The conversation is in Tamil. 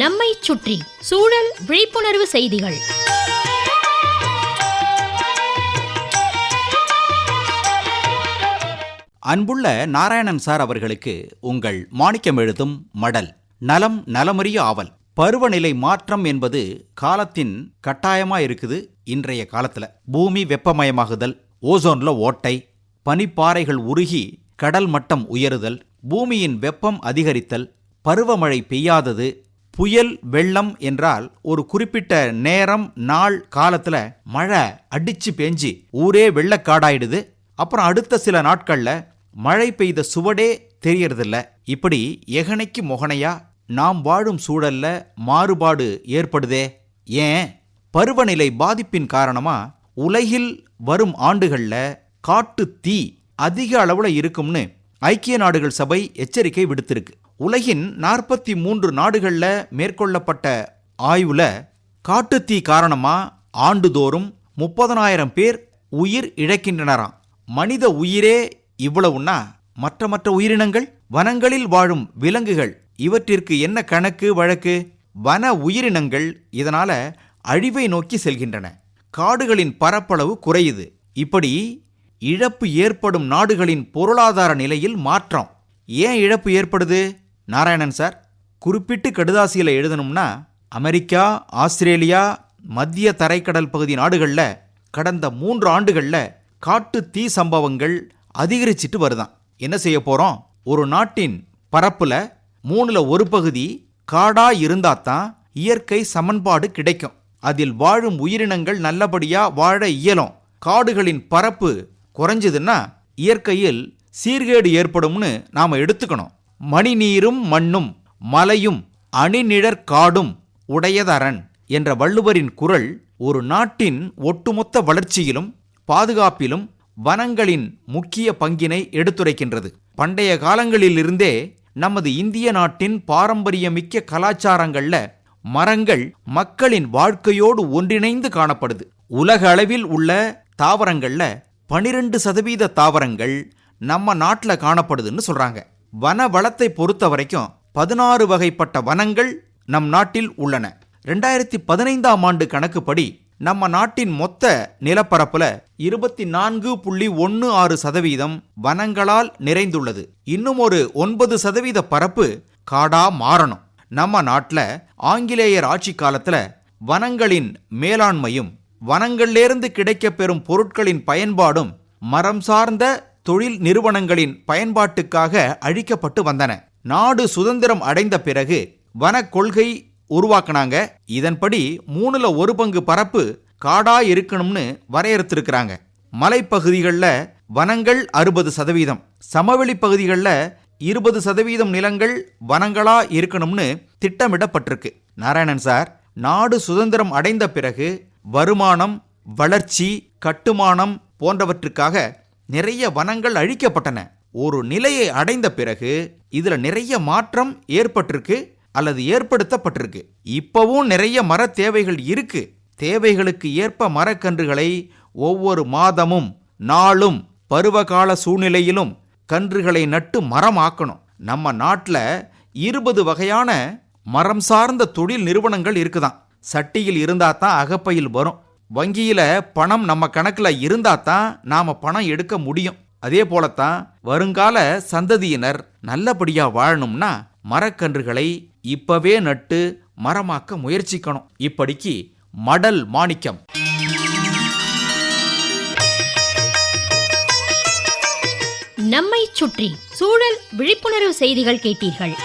நம்மை சுற்றி சூழல் விழிப்புணர்வு செய்திகள். அன்புள்ள நாராயணன் சார் அவர்களுக்கு உங்கள் மாணிக்கம் எழுதும் மடல். நலம் நலமறிய ஆவல். பருவநிலை மாற்றம் என்பது காலத்தின் கட்டாயமா இருக்குது. இன்றைய காலத்துல பூமி வெப்பமயமாகுதல், ஓசோன்ல ஓட்டை, பனிப்பாறைகள் உருகி கடல் மட்டம் உயருதல், பூமியின் வெப்பம் அதிகரித்தல், பருவமழை பெய்யாதது, புயல் வெள்ளம் என்றால் ஒரு குறிப்பிட்ட நேரம் நாள் காலத்துல மழை அடிச்சு பேஞ்சு ஊரே வெள்ளக்காடாயிடுது. அப்புறம் அடுத்த சில நாட்கள்ல மழை பெய்த சுவடே தெரியறதில்ல. இப்படி எகனைக்கு மொகனையா நாம் வாழும் சூழல்ல மாறுபாடு ஏற்படுதே. ஏன்? பருவநிலை பாதிப்பின் காரணமா உலகில் வரும் ஆண்டுகள்ல காட்டு தீ அதிக அளவுல இருக்கும்னு ஐக்கிய நாடுகள் சபை எச்சரிக்கை விடுத்திருக்கு. உலகின் 43 நாடுகள்ல மேற்கொள்ளப்பட்ட ஆய்வுல காட்டுத்தீ காரணமா ஆண்டுதோறும் 30,000 பேர் உயிர் இழக்கின்றனராம். மனித உயிரே இவ்வளவுன்னா மற்ற உயிரினங்கள், வனங்களில் வாழும் விலங்குகள், இவற்றிற்கு என்ன கணக்கு வழக்கு? வன உயிரினங்கள் இதனால அழிவை நோக்கி செல்கின்றன. காடுகளின் பரப்பளவு குறையுது. இப்படி இழப்பு ஏற்படும் நாடுகளின் பொருளாதார நிலையில் மாற்றம். ஏன் இழப்பு ஏற்படுது நாராயணன் சார்? குறிப்பிட்டு கடுதாசியில் எழுதணும்னா அமெரிக்கா, ஆஸ்திரேலியா, மத்திய தரைக்கடல் பகுதி நாடுகளில் கடந்த 3 ஆண்டுகளில் காட்டு தீ சம்பவங்கள் அதிகரிச்சிட்டு வருதான். என்ன செய்ய போறோம்? ஒரு நாட்டின் பரப்புல 3ல் 1 பகுதி காடா இருந்தாதான் இயற்கை சமன்பாடு கிடைக்கும். அதில் வாழும் உயிரினங்கள் நல்லபடியா வாழ இயலும். காடுகளின் பரப்பு குறைஞ்சதுன்னா இயற்கையில் சீர்கேடு ஏற்படும்னு நாம எடுத்துக்கணும். மணிநீரும் மண்ணும் மலையும் அணிநிழற் காடும் உடையதரண் என்ற வள்ளுவரின் குரல் ஒரு நாட்டின் ஒட்டுமொத்த வளர்ச்சியிலும் பாதுகாப்பிலும் வனங்களின் முக்கிய பங்கினை எடுத்துரைக்கின்றது. பண்டைய காலங்களிலிருந்தே நமது இந்திய நாட்டின் பாரம்பரியமிக்க கலாச்சாரங்கள்ல மரங்கள் மக்களின் வாழ்க்கையோடு ஒன்றிணைந்து காணப்படுது. உலக அளவில் உள்ள தாவரங்கள்ல 12% தாவரங்கள் நம்ம நாட்டில் காணப்படுதுன்னு சொல்றாங்க. வன வளத்தை பொறுத்த வரைக்கும் 16 வகைப்பட்ட வனங்கள் நம் நாட்டில் உள்ளன. 2015ஆம் ஆண்டு கணக்குப்படி நம்ம நாட்டின் மொத்த நிலப்பரப்புல 24.16% வனங்களால் நிறைந்துள்ளது. இன்னும் ஒரு 9% பரப்பு காடா மாறணும். நம்ம நாட்டில் ஆங்கிலேயர் ஆட்சி காலத்துல வனங்களின் மேலாண்மையும் வனங்கள்லேருந்து கிடைக்க பெறும் பொருட்களின் பயன்பாடும் மரம் சார்ந்த தொழில் நிறுவனங்களின் பயன்பாட்டுக்காக அழிக்கப்பட்டு வந்தன. நாடு சுதந்திரம் அடைந்த பிறகு வன கொள்கை உருவாக்குனாங்க. இதன்படி 3ல் 1 பங்கு பரப்பு காடா இருக்கணும்னு வரையறுத்திருக்கிறாங்க. மலைப்பகுதிகளில் வனங்கள் 60%, சமவெளி பகுதிகளில் 20% நிலங்கள் வனங்களா இருக்கணும்னு திட்டமிடப்பட்டிருக்கு. நாராயணன் சார், நாடு சுதந்திரம் அடைந்த பிறகு வருமானம், வளர்ச்சி, கட்டுமானம் போன்றவற்றுக்காக நிறைய வனங்கள் அழிக்கப்பட்டன. ஒரு நிலையை அடைந்த பிறகு இதுல நிறைய மாற்றம் ஏற்பட்டிருக்கு அல்லது ஏற்படுத்தப்பட்டிருக்கு. இப்பவும் நிறைய மர தேவைகள் இருக்கு. தேவைகளுக்கு ஏற்ப மரக்கன்றுகளை ஒவ்வொரு மாதமும் நாளும் பருவகால சூழ்நிலையிலும் கன்றுகளை நட்டு மரமாக்கணும். நம்ம நாட்டில் 20 வகையான மரம் சார்ந்த தொழில் நிறுவனங்கள் இருக்குதான். சட்டியில் இருந்தாதான் அகப்பையில் வரும். வங்கியில பணம் நம்ம கணக்குல இருந்தாதான் நாம பணம் எடுக்க முடியும். அதே போலத்தான் வருங்கால சந்ததியினர் நல்லபடியா வாழணும்னா மரக்கன்றுகளை இப்பவே நட்டு மரமாக்க முயற்சிக்கணும். இப்படிக்கு மடல் மாணிக்கம். நம்மை சுற்றி சூழல் விழிப்புணர்வு செய்திகள் கேட்டீர்கள்.